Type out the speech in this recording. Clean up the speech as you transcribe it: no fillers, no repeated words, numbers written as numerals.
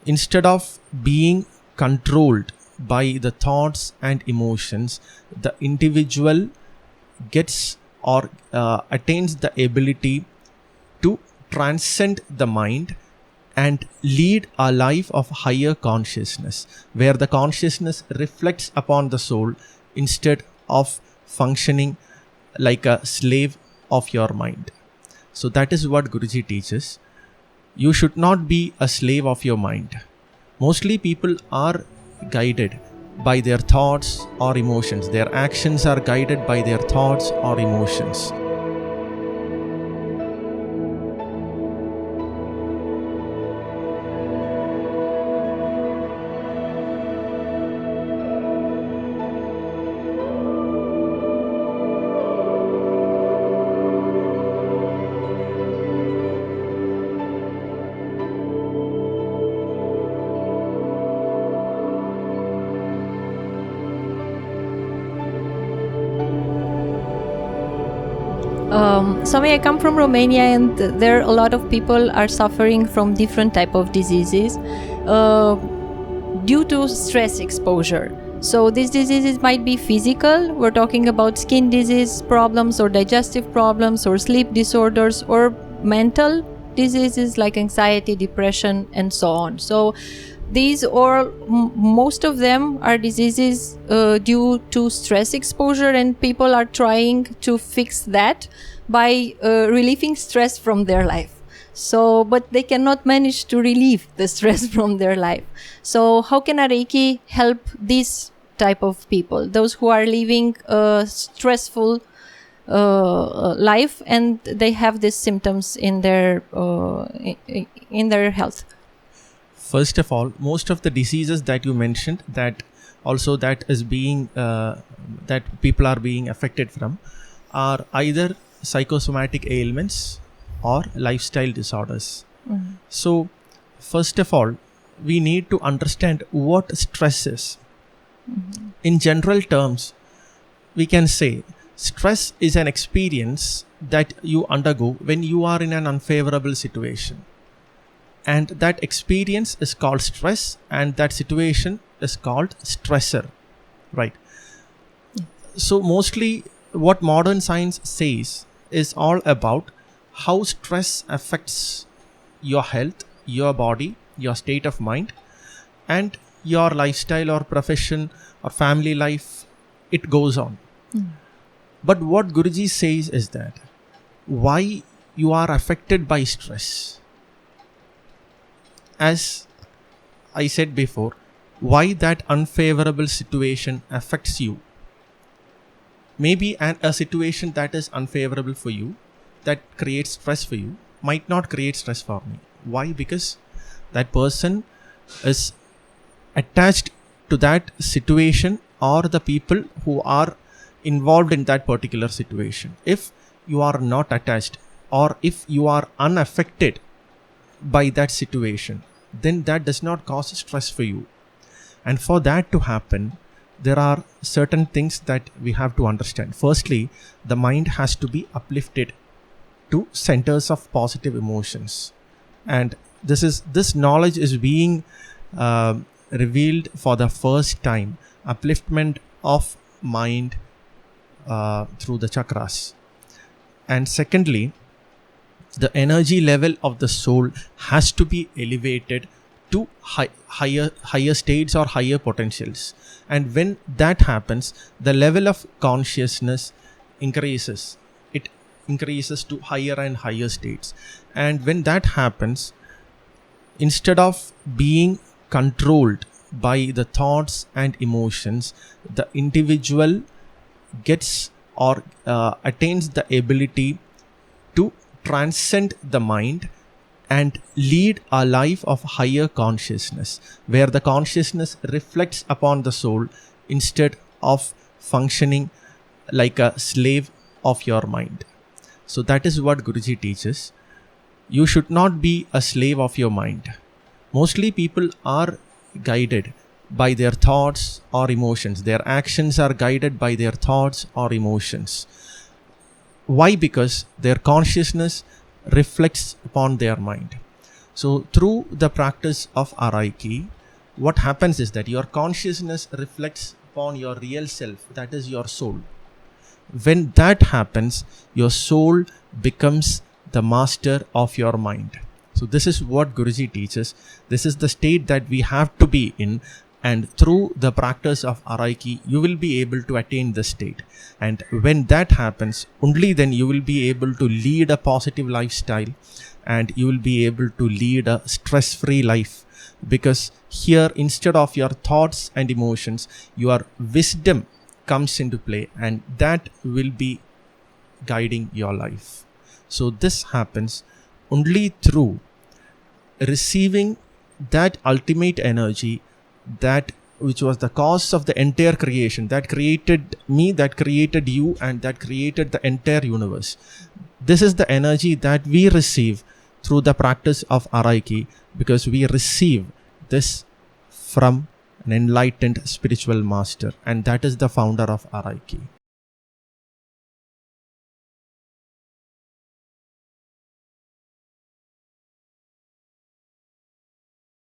Instead of being controlled by the thoughts and emotions, the individual gets or attains the ability to transcend the mind and lead a life of higher consciousness, where the consciousness reflects upon the soul instead of functioning like a slave of your mind. So that is what Guruji teaches. You should not be a slave of your mind. Mostly people are guided by their thoughts or emotions. Their actions are guided by their thoughts or emotions. Swami, I come from Romania, and there a lot of people are suffering from different type of diseases due to stress exposure. So these diseases might be physical. We're talking about skin disease problems or digestive problems or sleep disorders, or mental diseases like anxiety, depression, and so on. So these, or most of them, are diseases due to stress exposure, and people are trying to fix that by relieving stress from their life. So, but they cannot manage to relieve the stress from their life. So how can Araiki help these type of people, those who are living a stressful life and they have these symptoms in their health? First of all, most of the diseases that you mentioned, that is being that people are being affected from, are either psychosomatic ailments or lifestyle disorders. Mm-hmm. So first of all, we need to understand what stress is. Mm-hmm. In general terms, we can say stress is an experience that you undergo when you are in an unfavorable situation. And that experience is called stress, and that situation is called stressor, right? So mostly what modern science says is all about how stress affects your health, your body, your state of mind, and your lifestyle or profession or family life. It goes on. But what Guruji says is that why you are affected by stress. As I said before, why that unfavorable situation affects you. Maybe a situation that is unfavorable for you, that creates stress for you, might not create stress for me. Why? Because that person is attached to that situation or the people who are involved in that particular situation. If you are not attached, or if you are unaffected by that situation, then that does not cause stress for you. And for that to happen, there are certain things that we have to understand. Firstly, the mind has to be uplifted to centers of positive emotions. And this knowledge is being revealed for the first time. Upliftment of mind through the chakras. And secondly, the energy level of the soul has to be elevated to higher states or higher potentials. And when that happens, the level of consciousness increases. It increases to higher and higher states. And when that happens, instead of being controlled by the thoughts and emotions, the individual gets or attains the ability to transcend the mind and lead a life of higher consciousness, where the consciousness reflects upon the soul instead of functioning like a slave of your mind. So that is what Guruji teaches. You should not be a slave of your mind. Mostly people are guided by their thoughts or emotions. Their actions are guided by their thoughts or emotions. Why? Because their consciousness reflects upon their mind. So through the practice of Araiki, what happens is that your consciousness reflects upon your real self, that is your soul. When that happens, your soul becomes the master of your mind. So this is what Guruji teaches. This is the state that we have to be in, and through the practice of Araiki, you will be able to attain this state. And when that happens, only then you will be able to lead a positive lifestyle, and you will be able to lead a stress-free life. Because here, instead of your thoughts and emotions, your wisdom comes into play, and that will be guiding your life. So this happens only through receiving that ultimate energy, that which was the cause of the entire creation, that created me, that created you, and that created the entire universe. This is the energy that we receive through the practice of Araiki, because we receive this from an enlightened spiritual master, and that is the founder of Araiki.